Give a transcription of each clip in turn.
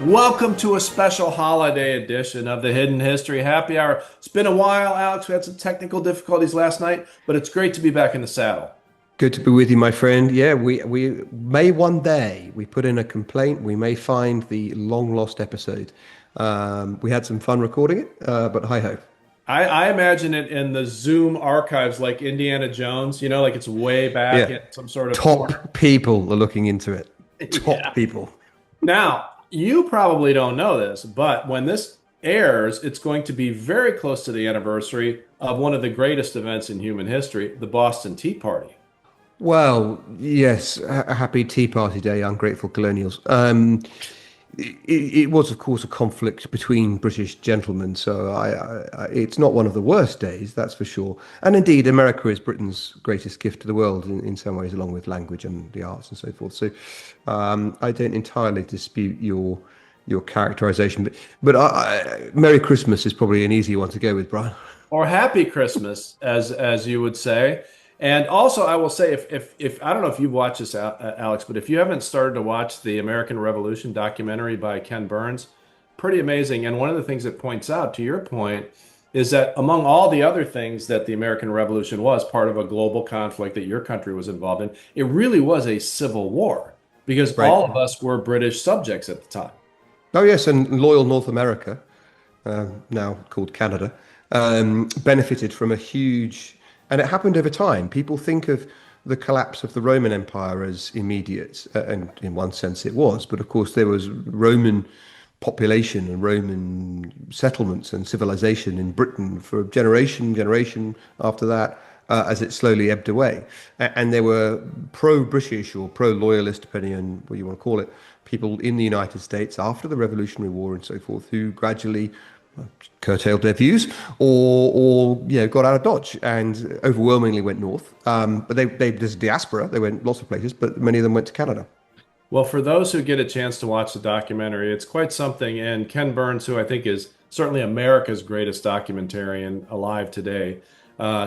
Welcome to a special holiday edition of the Hidden History Happy Hour. It's been a while, Alex. We had some technical difficulties last night, but it's great to be back in the saddle. Good to be with you, my friend. Yeah, we may one day we put in a complaint. We may find the long lost episode. We had some fun recording it, but hi ho. I imagine it in the Zoom archives like Indiana Jones, like it's way back Yeah, in some sort of corner. top people are looking into it. Top Yeah. people. Now, you probably don't know this, but when this airs, it's going to be very close to the anniversary of one of the greatest events in human history, the Boston Tea Party. Well, yes, a happy Tea Party Day, ungrateful colonials. It was, of course, a conflict between British gentlemen, so it's not one of the worst days, that's for sure. And indeed, America is Britain's greatest gift to the world in some ways, along with language and the arts and so forth. So I don't entirely dispute your characterization, but Merry Christmas is probably an easy one to go with, Brian. Or Happy Christmas, as you would say. And also, I will say, if I don't know if you've watched this, Alex, but if you haven't started to watch the American Revolution documentary by Ken Burns, pretty amazing. And one of the things it points out, to your point, is that among all the other things that the American Revolution was, part of a global conflict that your country was involved in, it really was a civil war because Right. all of us were British subjects at the time. Oh, yes, and loyal North America, now called Canada, benefited from a huge, and it happened over time. People think of the collapse of the Roman Empire as immediate, and in one sense it was, but of course there was Roman population and Roman settlements and civilization in Britain for generation after that, as it slowly ebbed away. And there were pro-British or pro-loyalist, depending on what you want to call it, people in the United States after the Revolutionary War and so forth, who gradually curtailed their views or got out of Dodge and overwhelmingly went north. But there's a diaspora. They went lots of places, but many of them went to Canada. Well, for those who get a chance to watch the documentary, it's quite something. And Ken Burns, who I think is certainly America's greatest documentarian alive today,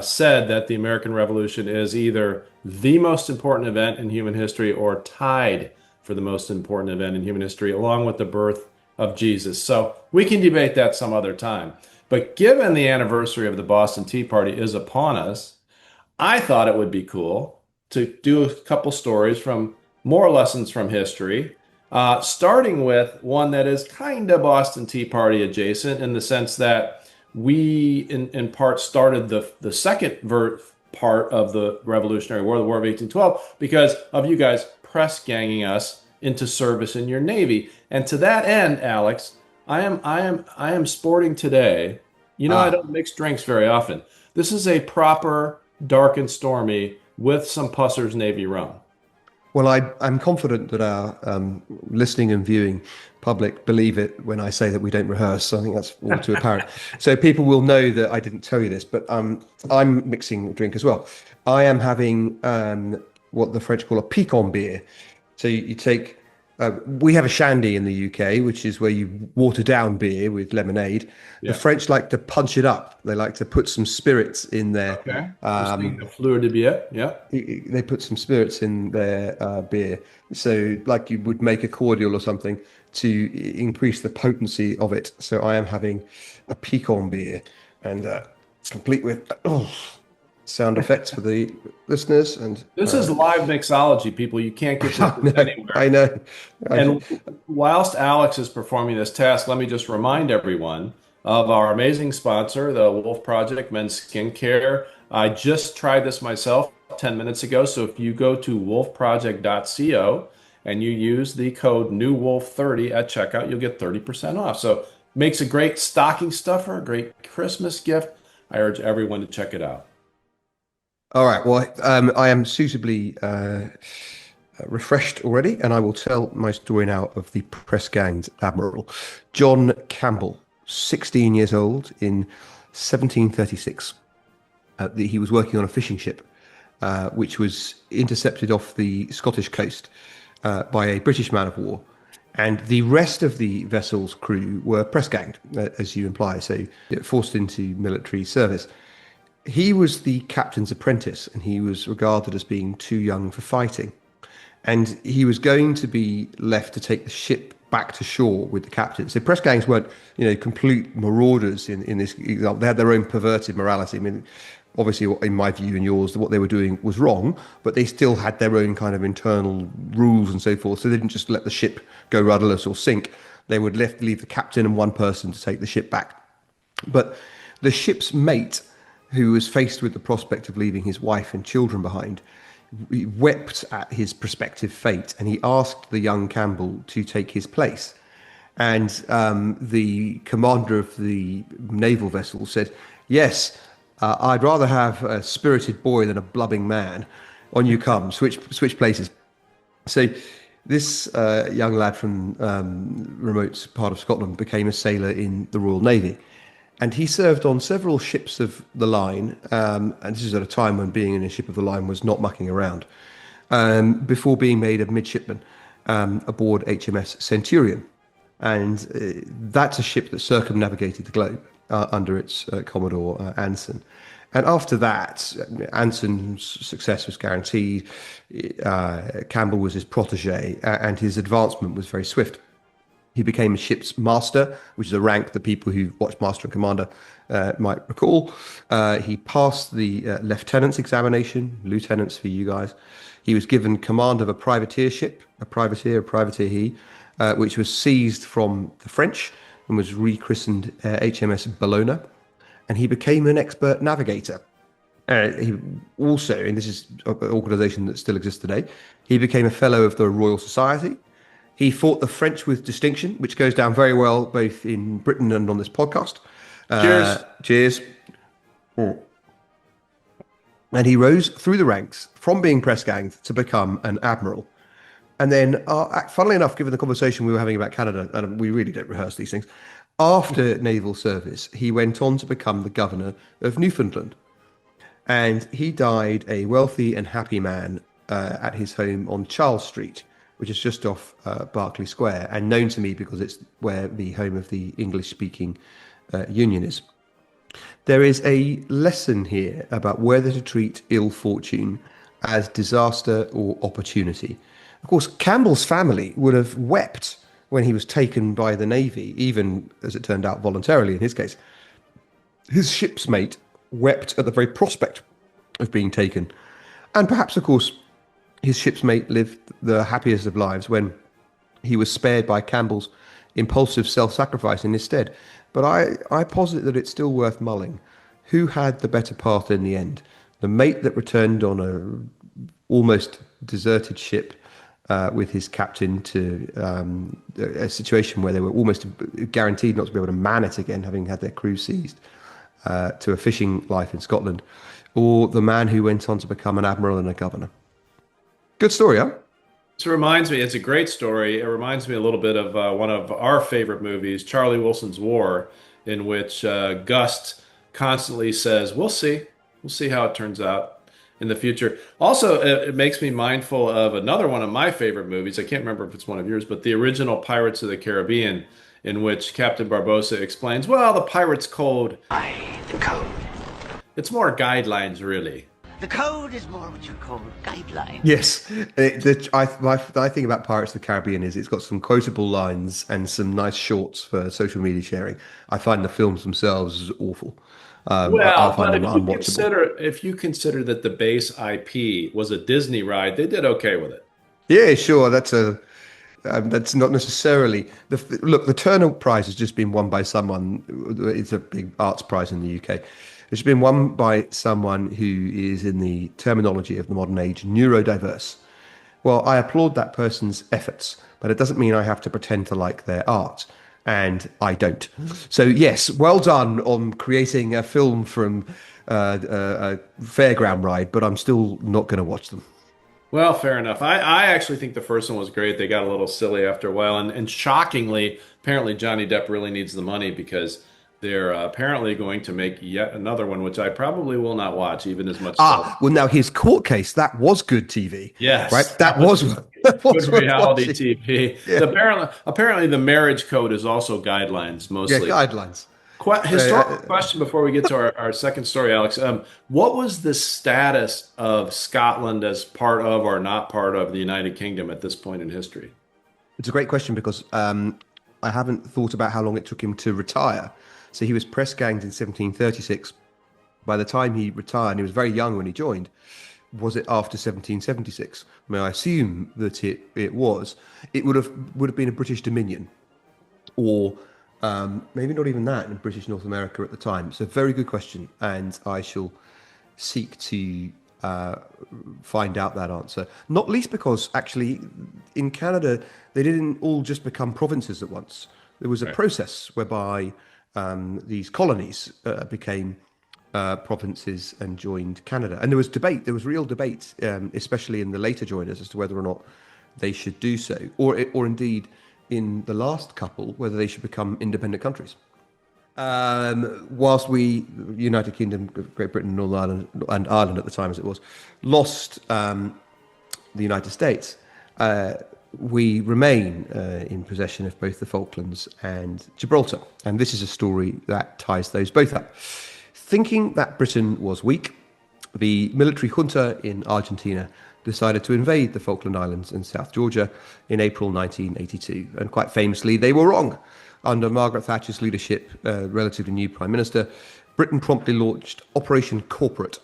said that the American Revolution is either the most important event in human history or tied for the most important event in human history, along with the birth of Jesus. So we can debate that some other time. But given the anniversary of the Boston Tea Party is upon us, I thought it would be cool to do a couple stories from more lessons from history, starting with one that is kind of Boston Tea Party adjacent in the sense that we, in part, started the second part of the Revolutionary War, the War of 1812, because of you guys press ganging us into service in your Navy. And to that end, Alex, I am sporting today. I Ah, don't mix drinks very often. This is a proper dark and stormy with some Pusser's Navy rum. well, I'm confident that our listening and viewing public believe it when I say that we don't rehearse. So I think that's all too apparent. So people will know that I didn't tell you this, but I'm mixing a drink as well. I am having what the French call a piquant beer. So you take, we have a shandy in the UK, which is where you water down beer with lemonade. The Yeah. French like to punch it up. They like to put some spirits in there. Okay. Interesting. The fleur de bière. Yeah. They put some spirits in their beer. So like you would make a cordial or something to increase the potency of it. So I am having a pecan beer and complete with sound effects for the listeners. And This is live mixology, people. You can't get I this know, I anywhere. know. And whilst Alex is performing this task, let me just remind everyone of our amazing sponsor, the Wolf Project Men's Skincare. I just tried this myself 10 minutes ago. So if you go to wolfproject.co and you use the code NEWWOLF30 at checkout, you'll get 30% off. So makes a great stocking stuffer, a great Christmas gift. I urge everyone to check it out. All right. Well, I am suitably refreshed already, and I will tell my story now of the press ganged admiral, John Campbell, 16 years old in 1736. He was working on a fishing ship, which was intercepted off the Scottish coast by a British man of war. And the rest of the vessel's crew were press ganged, as you imply, so forced into military service. He was the captain's apprentice, and he was regarded as being too young for fighting. And he was going to be left to take the ship back to shore with the captain. So press gangs weren't, complete marauders in this example. They had their own perverted morality. I mean, obviously, in my view and yours, what they were doing was wrong, but they still had their own kind of internal rules and so forth. So they didn't just let the ship go rudderless or sink. They would leave the captain and one person to take the ship back. But the ship's mate, who was faced with the prospect of leaving his wife and children behind, he wept at his prospective fate, and he asked the young Campbell to take his place. And the commander of the naval vessel said, "Yes, I'd rather have a spirited boy than a blubbing man. On you come, switch places." So this young lad from remote part of Scotland became a sailor in the Royal Navy. And he served on several ships of the line, and this is at a time when being in a ship of the line was not mucking around, before being made a midshipman aboard HMS Centurion. And that's a ship that circumnavigated the globe under its Commodore Anson. And after that, Anson's success was guaranteed. Campbell was his protege, and his advancement was very swift. He became a ship's master, which is a rank that people who watch Master and Commander might recall. He passed the lieutenant's examination, lieutenants for you guys. He was given command of a privateer ship, a privateer he, which was seized from the French and was rechristened HMS Bellona. And he became an expert navigator. He also, and this is an organization that still exists today, he became a fellow of the Royal Society. He fought the French with distinction, which goes down very well both in Britain and on this podcast. Cheers. Cheers. Mm. And he rose through the ranks from being press ganged to become an admiral. And then, funnily enough, given the conversation we were having about Canada, and we really don't rehearse these things, after naval service, he went on to become the governor of Newfoundland. And he died a wealthy and happy man at his home on Charles Street, which is just off Berkeley Square, and known to me because it's where the home of the English-speaking union is. There is a lesson here about whether to treat ill fortune as disaster or opportunity. Of course, Campbell's family would have wept when he was taken by the Navy, even, as it turned out, voluntarily in his case. His ship's mate wept at the very prospect of being taken. And perhaps, of course, his ship's mate lived the happiest of lives when he was spared by Campbell's impulsive self-sacrifice in his stead. But I posit that it's still worth mulling. Who had the better path in the end? The mate that returned on a almost deserted ship with his captain to a situation where they were almost guaranteed not to be able to man it again, having had their crew seized, to a fishing life in Scotland, or the man who went on to become an admiral and a governor. Good story, huh? This reminds me, it's a great story. It reminds me a little bit of one of our favorite movies, Charlie Wilson's War, in which Gust constantly says, we'll see how it turns out in the future. Also, it makes me mindful of another one of my favorite movies. I can't remember if it's one of yours, but the original Pirates of the Caribbean, in which Captain Barbossa explains, well, the pirate's code. The code. It's more guidelines, really. The code is more what you call guidelines. Yes. My thing about Pirates of the Caribbean is it's got some quotable lines and some nice shorts for social media sharing. I find the films themselves awful. I Well, find but them unwatchable. if you consider that the base IP was a Disney ride, they did okay with it. Yeah, sure. That's not necessarily look. The Turner Prize has just been won by someone. It's a big arts prize in the UK. It's been won by someone who is, in the terminology of the modern age, neurodiverse. Well, I applaud that person's efforts, but it doesn't mean I have to pretend to like their art, and I don't. So yes, well done on creating a film from a fairground ride, but I'm still not going to watch them. Well, fair enough. I actually think the first one was great. They got a little silly after a while, and shockingly, apparently Johnny Depp really needs the money because they're apparently going to make yet another one, which I probably will not watch, even as much. Well, now his court case, that was good TV. Yes, right. That was good reality TV. Yeah. Apparently, the marriage code is also guidelines mostly. Yeah, guidelines. Historical question before we get to our second story, Alex. What was the status of Scotland as part of or not part of the United Kingdom at this point in history? It's a great question because I haven't thought about how long it took him to retire. So he was press ganged in 1736. By the time he retired, and he was very young when he joined. Was it after 1776? I mean, I assume that it was. It would have been a British Dominion, or maybe not even that in British North America at the time. It's a very good question, and I shall seek to uh, find out that answer. Not least because actually in Canada they didn't all just become provinces at once. There was a Right. process whereby these colonies became provinces and joined Canada, and there was debate. There was real debate, especially in the later joiners, as to whether or not they should do so, or indeed in the last couple whether they should become independent countries. Whilst we, United Kingdom, Great Britain, Northern Ireland, and Ireland at the time as it was, lost the United States, we remain in possession of both the Falklands and Gibraltar. And this is a story that ties those both up. Thinking that Britain was weak, the military junta in Argentina decided to invade the Falkland Islands and South Georgia in April 1982. And quite famously, they were wrong. Under Margaret Thatcher's leadership, relatively new Prime Minister, Britain promptly launched Operation Corporate,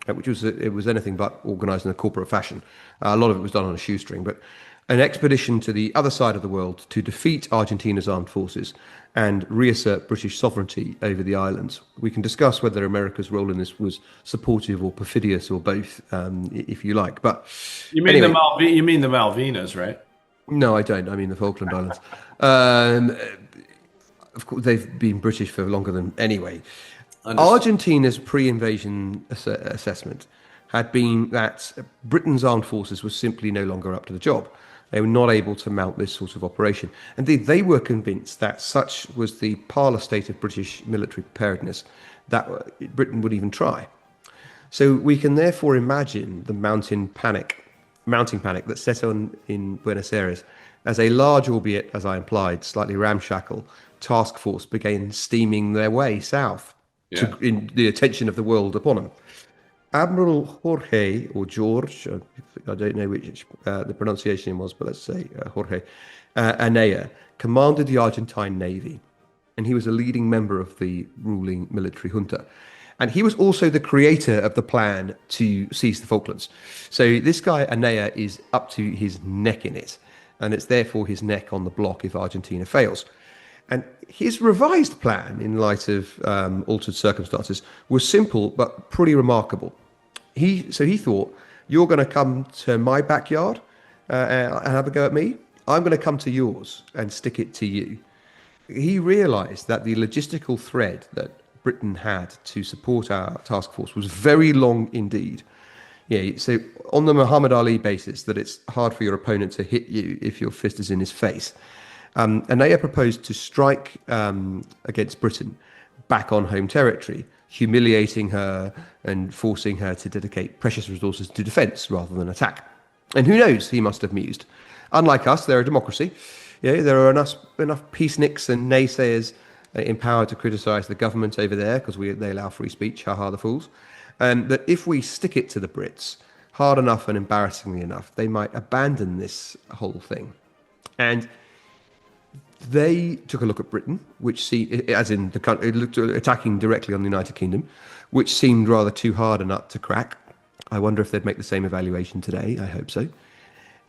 which was it was anything but organised in a corporate fashion. A lot of it was done on a shoestring, but an expedition to the other side of the world to defeat Argentina's armed forces and reassert British sovereignty over the islands. We can discuss whether America's role in this was supportive or perfidious or both, if you like. But anyway, You mean the Malvinas, right? no, I don't. I mean the Falkland Islands. Um, of course, they've been British for longer than anyway. Understood. Argentina's pre-invasion assessment had been that Britain's armed forces were simply no longer up to the job. They were not able to mount this sort of operation. Indeed, they were convinced that such was the parlor state of British military preparedness that Britain would even try. So we can therefore imagine the mounting panic that set on in Buenos Aires as a large, albeit, as I implied, slightly ramshackle task force began steaming their way south Yeah. in the attention of the world upon them. Admiral Jorge, or George, I don't know which the pronunciation was, but let's say Jorge Anaya, commanded the Argentine Navy, and he was a leading member of the ruling military junta. And he was also the creator of the plan to seize the Falklands. So this guy, Anaya, is up to his neck in it, and it's therefore his neck on the block if Argentina fails. And his revised plan, in light of altered circumstances, was simple but pretty remarkable. He thought, you're going to come to my backyard and have a go at me. I'm going to come to yours and stick it to you. He realised that the logistical thread that Britain had to support our task force was very long indeed. Yeah, so on the Muhammad Ali basis, that it's hard for your opponent to hit you if your fist is in his face. Anaya proposed to strike against Britain back on home territory, humiliating her and forcing her to dedicate precious resources to defence rather than attack. And who knows, he must have mused. Unlike us, they're a democracy. Yeah, there are enough peaceniks and naysayers empowered to criticise the government over there because they allow free speech, ha the fools. That if we stick it to the Brits hard enough and embarrassingly enough, they might abandon this whole thing. And they took a look at Britain, as in the country, looked at attacking directly on the United Kingdom, which seemed rather too hard a nut to crack. I wonder if they'd make the same evaluation today. I hope so.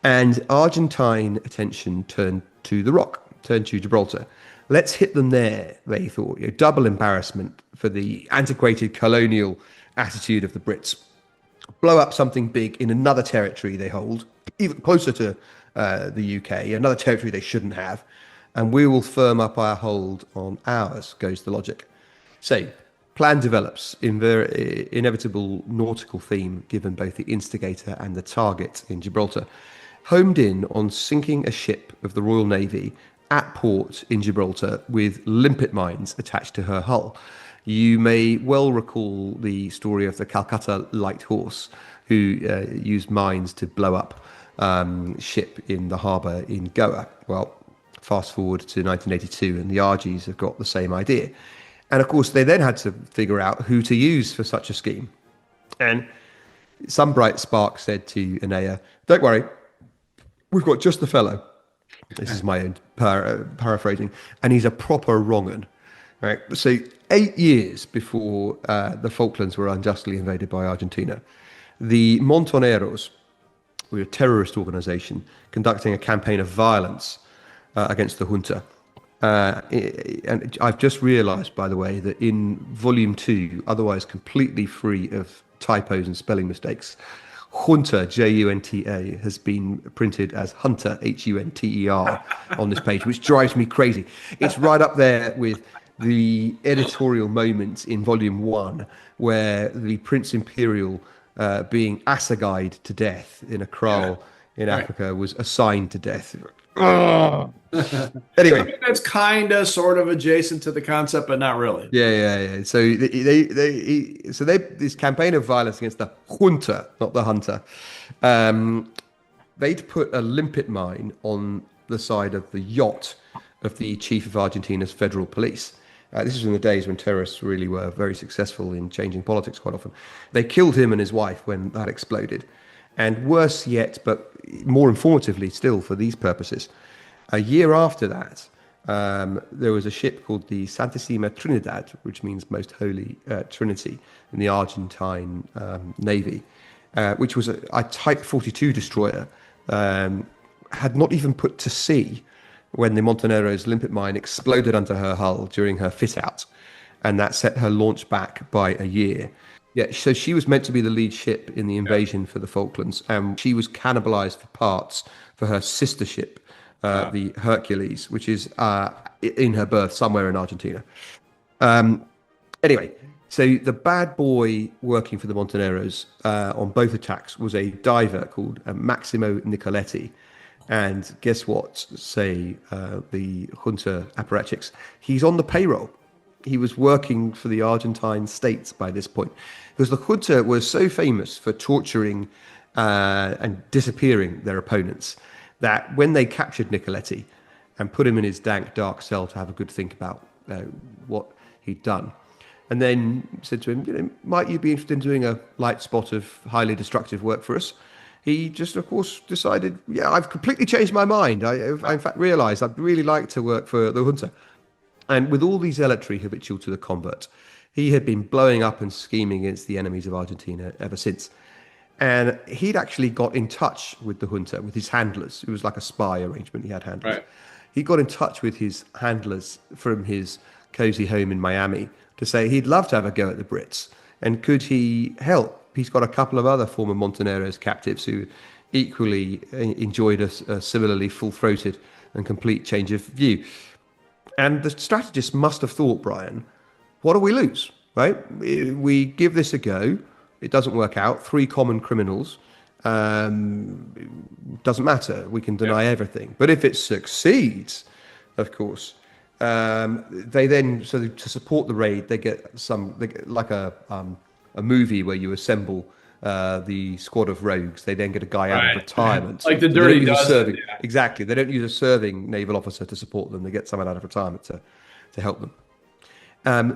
And Argentine attention turned to the Rock, turned to Gibraltar. Let's hit them there, they thought. Double embarrassment for the antiquated colonial attitude of the Brits. Blow up something big in another territory they hold, even closer to the UK, another territory they shouldn't have, and we will firm up our hold on ours, goes the logic. So, plan develops in the inevitable nautical theme given both the instigator and the target in Gibraltar, homed in on sinking a ship of the Royal Navy at port in Gibraltar with limpet mines attached to her hull. You may well recall the story of the Calcutta Light Horse, who used mines to blow up ship in the harbour in Goa. Well, fast forward to 1982, and the RGs have got the same idea. And of course, they then had to figure out who to use for such a scheme. And some bright spark said to Anaya, don't worry, we've got just the fellow. This is my own paraphrasing. And he's a proper wrong'un. Right. So 8 years before the Falklands were unjustly invaded by Argentina, the Montoneros were a terrorist organization conducting a campaign of violence against the junta. And I've just realized, by the way, that in volume 2, otherwise completely free of typos and spelling mistakes, Junta, Junta, has been printed as Hunter, Hunter, on this page, which drives me crazy. It's right up there with the editorial moment in volume 1, where the Prince Imperial, being assegaied to death in a kraal in Africa, was assigned to death. I Anyway, mean, that's kind of sort of adjacent to the concept, but not really. yeah. So this campaign of violence against the junta, not the hunter, they'd put a limpet mine on the side of the yacht of the chief of Argentina's federal police. This was in the days when terrorists really were very successful in changing politics quite often. They killed him and his wife when that exploded. And worse yet, but more informatively still for these purposes, a year after that, there was a ship called the Santissima Trinidad, which means Most Holy Trinity, in the Argentine Navy, which was a Type 42 destroyer, had not even put to sea when the Montonero's limpet mine exploded under her hull during her fit-out, and that set her launch back by a year. Yeah, so she was meant to be the lead ship in the invasion for the Falklands, and she was cannibalized for parts for her sister ship, the Hercules, which is in her berth somewhere in Argentina. Anyway, so the bad boy working for the Montoneros on both attacks was a diver called Maximo Nicoletti. And guess what? Say the junta apparatchiks, he's on the payroll. He was working for the Argentine states by this point, because the junta was so famous for torturing and disappearing their opponents that when they captured Nicoletti and put him in his dank, dark cell to have a good think about what he'd done, and then said to him, might you be interested in doing a light spot of highly destructive work for us? He just, of course, decided, I've completely changed my mind. I in fact realized I'd really like to work for the junta. And with all these zealotry habitual to the convert, he had been blowing up and scheming against the enemies of Argentina ever since. And he'd actually got in touch with the junta, with his handlers. It was like a spy arrangement. He had handlers. Right. He got in touch with his handlers from his cozy home in Miami to say he'd love to have a go at the Brits. And could he help? He's got a couple of other former Montoneros captives who equally enjoyed a similarly full-throated and complete change of view. And the strategist must have thought, Brian, what do we lose, right? We give this a go. It doesn't work out. 3 common criminals. Doesn't matter. We can deny everything. But if it succeeds, of course, they then, so to support the raid, they get like a movie where you assemble the squad of rogues. They then get a guy out of retirement. Like the So Dirty Dozen. Yeah. Exactly. They don't use a serving naval officer to support them. They get someone out of retirement to help them.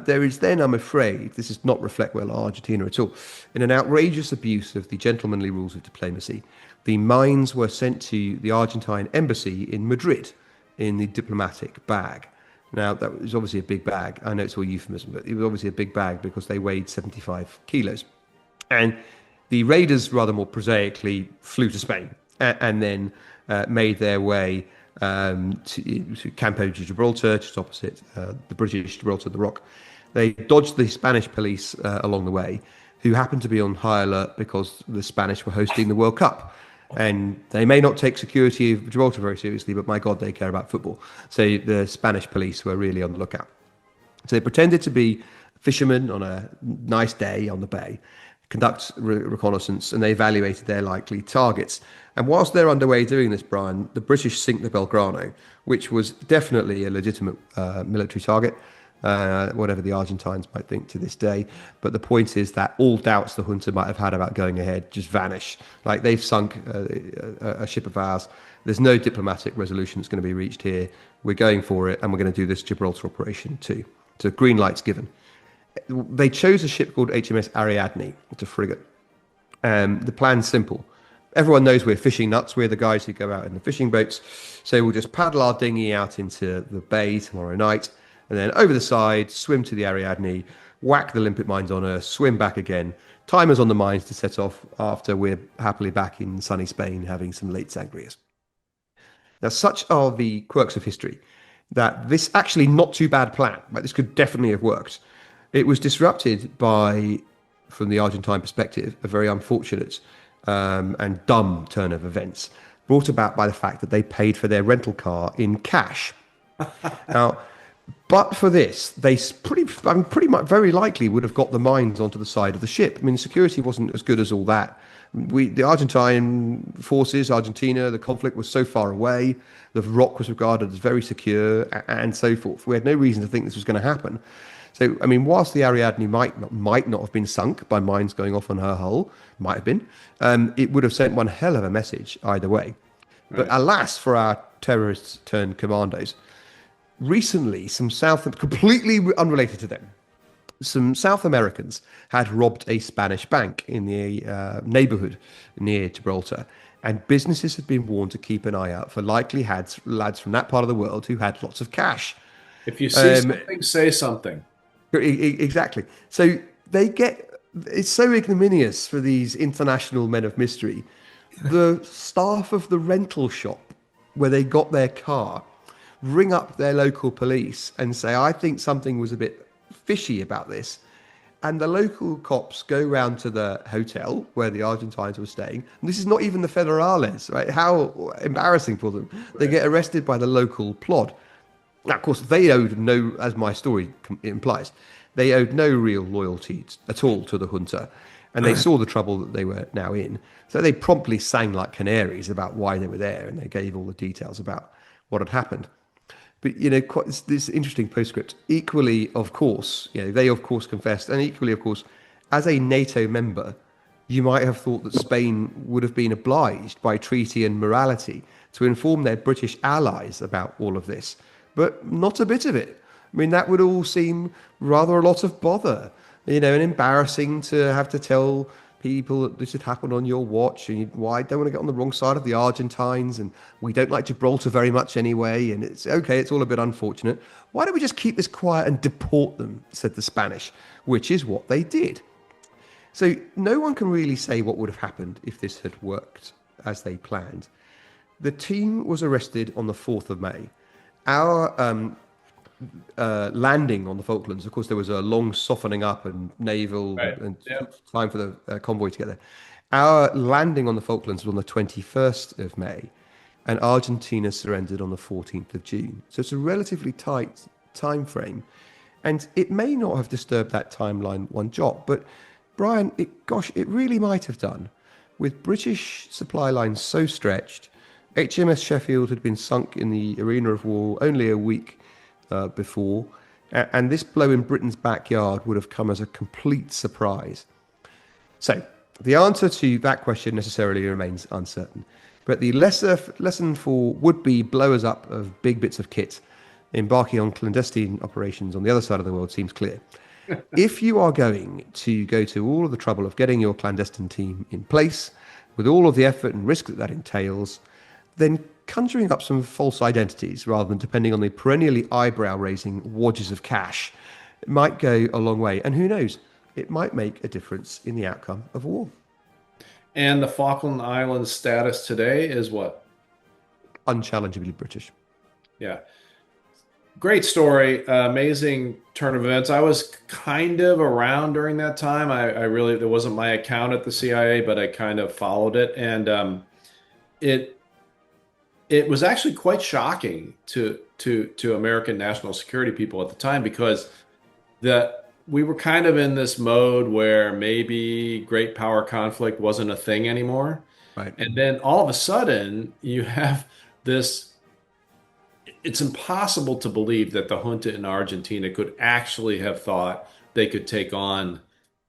There is then, I'm afraid, this does not reflect well on Argentina at all, in an outrageous abuse of the gentlemanly rules of diplomacy, the mines were sent to the Argentine embassy in Madrid in the diplomatic bag. Now, that was obviously a big bag. I know it's all euphemism, but it was obviously a big bag because they weighed 75 kilos. And the raiders, rather more prosaically, flew to Spain and then made their way to Campo de Gibraltar, just opposite the British Gibraltar, the Rock. They dodged the Spanish police along the way, who happened to be on high alert because the Spanish were hosting the World Cup. And they may not take security of Gibraltar very seriously, but my God, they care about football. So the Spanish police were really on the lookout. So they pretended to be fishermen on a nice day on the bay, conduct reconnaissance, and they evaluated their likely targets. And whilst they're underway doing this, Brian, the British sink the Belgrano, which was definitely a legitimate military target, whatever the Argentines might think to this day. But the point is that all doubts the junta might have had about going ahead just vanish. Like, they've sunk a ship of ours. There's no diplomatic resolution that's going to be reached here. We're going for it, and we're going to do this Gibraltar operation too. So green light's given. They chose a ship called HMS Ariadne. It's a frigate. The plan's simple. Everyone knows we're fishing nuts. We're the guys who go out in the fishing boats. So we'll just paddle our dinghy out into the bay tomorrow night, and then over the side, swim to the Ariadne, whack the limpet mines on Earth, swim back again. Timers on the mines to set off after we're happily back in sunny Spain having some late sangrias. Now, such are the quirks of history that this actually not too bad plan, right? This could definitely have worked. It was disrupted by, from the Argentine perspective, a very unfortunate and dumb turn of events brought about by the fact that they paid for their rental car in cash. Now, but for this, they pretty much very likely would have got the mines onto the side of the ship. I mean, security wasn't as good as all that. The Argentine forces, Argentina, the conflict was so far away. The rock was regarded as very secure, and so forth. We had no reason to think this was going to happen. So, I mean, whilst the Ariadne might not have been sunk by mines going off on her hull, might have been, it would have sent one hell of a message either way. But alas for our terrorists turned commandos. Recently, completely unrelated to them, some South Americans had robbed a Spanish bank in the neighborhood near Gibraltar, and businesses had been warned to keep an eye out for likely lads from that part of the world who had lots of cash. If you see something, say something. Exactly. So it's so ignominious for these international men of mystery. The staff of the rental shop where they got their car ring up their local police and say, I think something was a bit fishy about this. And the local cops go round to the hotel where the Argentines were staying. And this is not even the Federales, right? How embarrassing for them. Right. They get arrested by the local plod. Now, of course, they owed no, as my story implies, they owed no real loyalty at all to the junta. And they saw the trouble that they were now in. So they promptly sang like canaries about why they were there. And they gave all the details about what had happened. But, quite this interesting postscript. Equally, of course, they, of course, confessed. And equally, of course, as a NATO member, you might have thought that Spain would have been obliged by treaty and morality to inform their British allies about all of this. But not a bit of it. I mean, that would all seem rather a lot of bother, and embarrassing to have to tell people that this had happened on your watch, and why don't want to get on the wrong side of the Argentines, and we don't like Gibraltar very much anyway, and it's okay, it's all a bit unfortunate. Why don't we just keep this quiet and deport them, said the Spanish, which is what they did. So no one can really say what would have happened if this had worked as they planned. The team was arrested on the 4th of May. Our landing on the Falklands, of course, there was a long softening up and naval and time for the convoy to get there. Our landing on the Falklands was on the 21st of May, and Argentina surrendered on the 14th of June. So it's a relatively tight time frame, and it may not have disturbed that timeline one jot, but Brian, it really might have done. With British supply lines so stretched, HMS Sheffield had been sunk in the arena of war only a week before, and this blow in Britain's backyard would have come as a complete surprise. So the answer to that question necessarily remains uncertain, but the lesson for would-be blowers up of big bits of kit embarking on clandestine operations on the other side of the world seems clear. If you are going to go to all of the trouble of getting your clandestine team in place, with all of the effort and risk that entails, then conjuring up some false identities rather than depending on the perennially eyebrow-raising wadges of cash might go a long way. And who knows, it might make a difference in the outcome of a war. And the Falkland Islands status today is what? Unchallengeably British. Yeah. Great story. Amazing turn of events. I was kind of around during that time. I really, there wasn't my account at the CIA, but I kind of followed it. And it was actually quite shocking to American national security people at the time, because we were kind of in this mode where maybe great power conflict wasn't a thing anymore. Right. And then all of a sudden you have this, it's impossible to believe that the junta in Argentina could actually have thought they could take on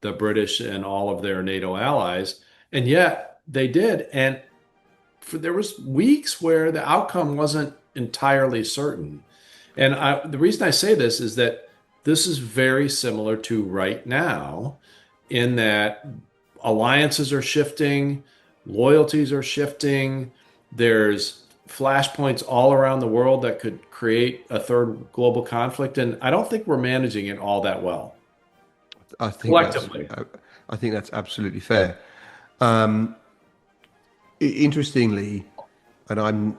the British and all of their NATO allies. And yet they did. And there was weeks where the outcome wasn't entirely certain. And the reason I say this is that this is very similar to right now, in that alliances are shifting, loyalties are shifting. There's flashpoints all around the world that could create a third global conflict, and I don't think we're managing it all that well I think that's collectively. I think that's absolutely fair. Interestingly, and I'm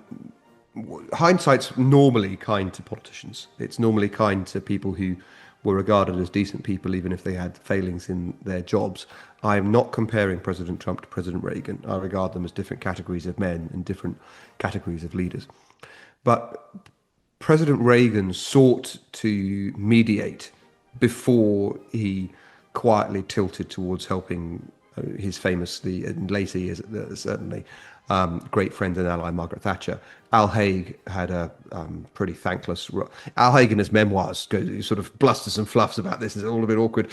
hindsight's normally kind to politicians. It's normally kind to people who were regarded as decent people, even if they had failings in their jobs. I'm not comparing President Trump to President Reagan. I regard them as different categories of men and different categories of leaders. But President Reagan sought to mediate before he quietly tilted towards helping his famously, in later years certainly, great friend and ally Margaret Thatcher. Al Haig had a pretty thankless. Al Haig in his memoirs goes sort of blusters and fluffs about this. It's all a bit awkward.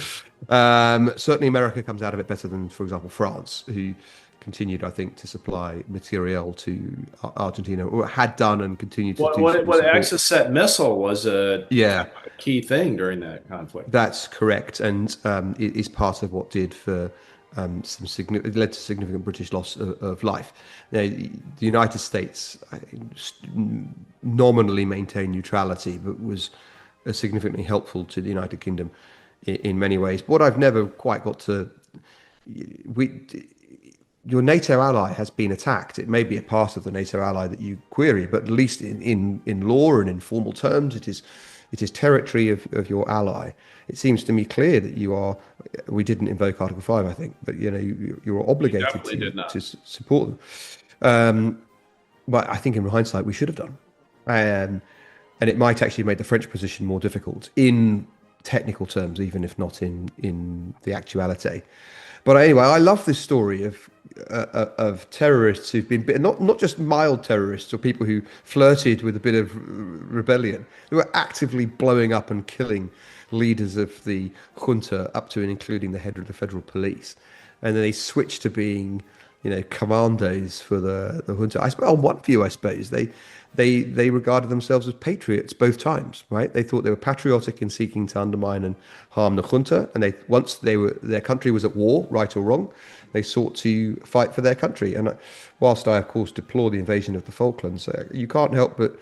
Certainly, America comes out of it better than, for example, France, who continued, I think, to supply materiel to Argentina, or had done and continued to do What support. Exocet missile was a Yeah, key thing during that conflict. that's correct, and it is part of what did for some significant, led to significant British loss of life. Now, the United States nominally maintained neutrality, but was significantly helpful to the United Kingdom in many ways. But what I've never quite got to, we, your NATO ally has been attacked. It may be a part of the NATO ally that you query, but at least in law and in formal terms, it is territory of your ally. It seems to me clear that you are. We didn't invoke Article 5, I think, but you're obligated Definitely did not. to support them. But I think in hindsight we should have done, and it might actually have made the French position more difficult in technical terms, even if not in the actuality. But anyway, I love this story of terrorists who've been not just mild terrorists or people who flirted with a bit of rebellion, who were actively blowing up and killing leaders of the junta, up to and including the head of the federal police, and then they switched to being, commandos for the junta. On one view, I suppose they regarded themselves as patriots both times, right? They thought they were patriotic in seeking to undermine and harm the junta, and their country was at war, right or wrong, they sought to fight for their country. And whilst I, of course, deplore the invasion of the Falklands, you can't help but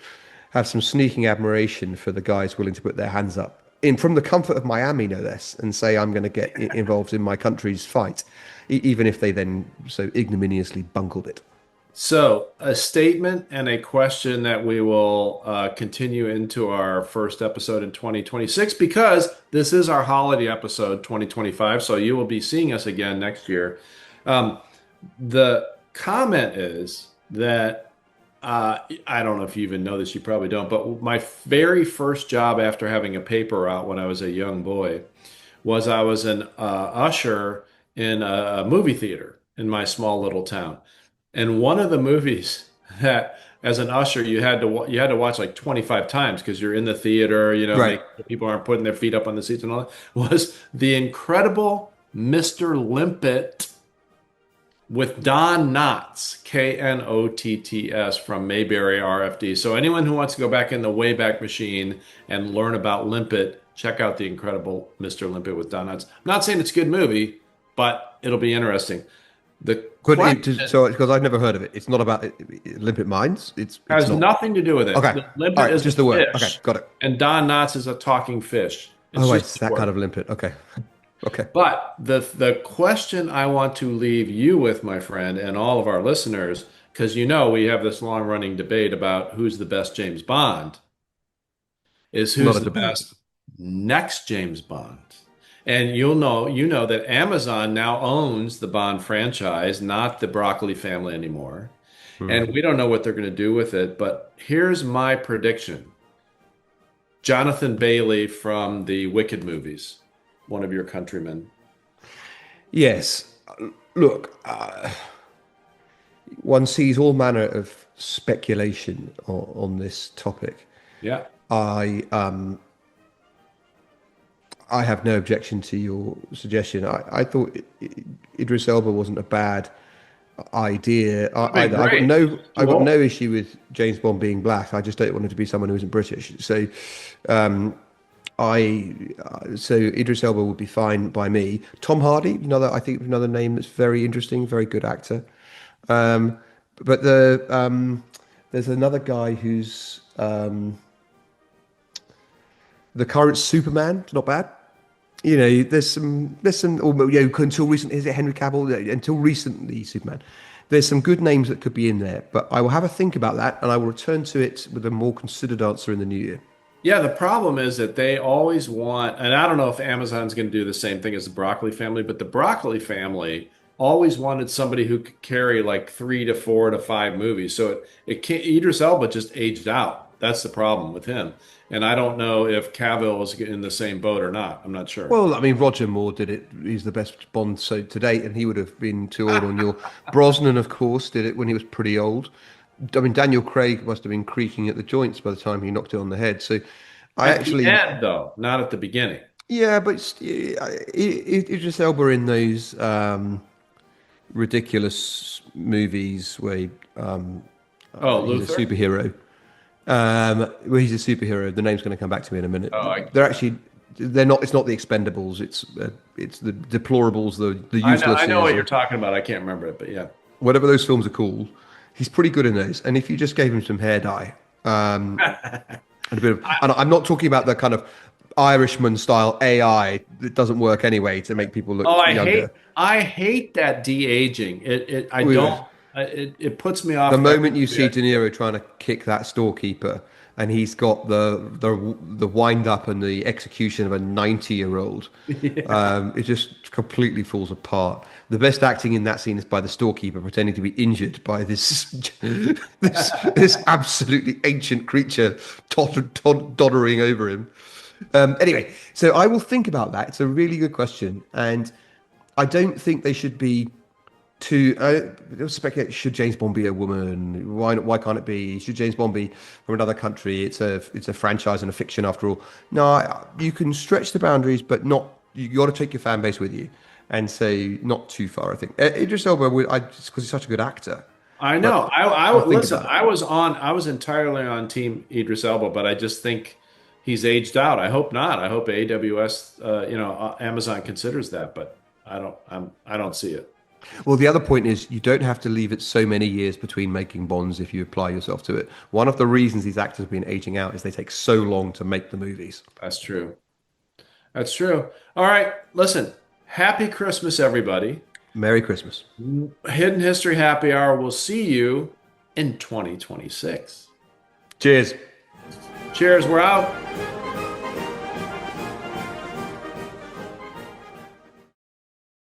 have some sneaking admiration for the guys willing to put their hands up from the comfort of Miami, no less, and say, I'm going to get involved in my country's fight, even if they then so ignominiously bungled it. So, a statement and a question that we will continue into our first episode in 2026, because this is our holiday episode 2025. So, you will be seeing us again next year. The comment is that I don't know if you even know this, you probably don't, but my very first job after having a paper out when I was a young boy was I was an usher in a movie theater in my small little town. And one of the movies that, as an usher, you had to watch like 25 times because you're in the theater, Right. make sure people aren't putting their feet up on the seats and all that, was The Incredible Mr. Limpet with Don Knotts, Knotts from Mayberry RFD. So anyone who wants to go back in the Wayback Machine and learn about Limpet, check out The Incredible Mr. Limpet with Don Knotts. I'm not saying it's a good movie, but it'll be interesting. The But question so because I've never heard of it, it's not about limpet mines. It's has not. nothing to do with it. Okay. The All limpet right. is Just a the word. Okay. fish, Got it. and Don Knotts is a talking fish. It's Oh, just it's a that word. kind of limpet. Okay. Okay. But the question I want to leave you with, my friend, and all of our listeners, because we have this long running debate about who's the best James Bond, is Not who's a the debate. best next James Bond. And you know that Amazon now owns the Bond franchise, not the Broccoli family anymore. Hmm. And we don't know what they're going to do with it, but here's my prediction. Jonathan Bailey from the Wicked movies, one of your countrymen. Yes. Look, one sees all manner of speculation on this topic. Yeah. I I have no objection to your suggestion. I thought Idris Elba wasn't a bad idea I mean, either. great. I've Too got old. no issue with James Bond being black. I just don't want him to be someone who isn't British. So, so Idris Elba would be fine by me. Tom Hardy, I think another name that's very interesting, very good actor. Um, but there's another guy who's the current Superman. Not bad. You know, there's some, or, you know, until recently, is it Henry Cavill? Yeah, until recently, Superman. There's some good names that could be in there, but I will have a think about that, and I will return to it with a more considered answer in the new year. Yeah, the problem is that they always want, and I don't know if Amazon's going to do the same thing as the Broccoli family, but the Broccoli family always wanted somebody who could carry like 3 to 4 to 5 movies. So it can't, Idris Elba just aged out. That's the problem with him. And I don't know if Cavill is in the same boat or not. I'm not sure. Well, I mean, Roger Moore did it. He's the best Bond so to date, and he would have been too old on your. Brosnan, of course, did it when he was pretty old. I mean, Daniel Craig must have been creaking at the joints by the time he knocked it on the head. So, I At the actually, end, though, not at the beginning. yeah, but Idris Elba in those ridiculous movies where Oh, he's a Luther? superhero. Where he's a superhero. The name's going to come back to me in a minute. Oh, They're actually they're not. It's not the Expendables. It's the deplorables, the I know what uselesses, you're or talking about. I can't remember it, but yeah. whatever those films are called. He's pretty good in those. And if you just gave him some hair dye, and a bit of, and I'm not talking about the kind of Irishman style AI that doesn't work anyway to make people look Oh, younger. I hate that de-aging. I Oh, don't, yeah. it puts me off The moment every you see bit. De Niro trying to kick that storekeeper, and he's got the wind up and the execution of a 90-year-old, it just completely falls apart. The best acting in that scene is by the storekeeper pretending to be injured by this this absolutely ancient creature doddering over him. Anyway, so I will think about that. It's a really good question, and I don't think they should be to speculate. Should James Bond be a woman? Why can't it be? Should James Bond be from another country? It's a franchise and a fiction after all. No, you can stretch the boundaries, but not. You got to take your fan base with you, and say not too far. I think Idris Elba, just because he's such a good actor. I But know. I I'll would think listen. about it. I was entirely on Team Idris Elba, but I just think he's aged out. I hope not. I hope AWS, Amazon considers that, but I don't see it. Well, the other point is you don't have to leave it so many years between making Bonds if you apply yourself to it. One of the reasons these actors have been aging out is they take so long to make the movies. That's true. That's true. All right. Listen. Happy Christmas, everybody. Merry Christmas. Hidden History Happy Hour. We'll see you in 2026. Cheers. Cheers. We're out.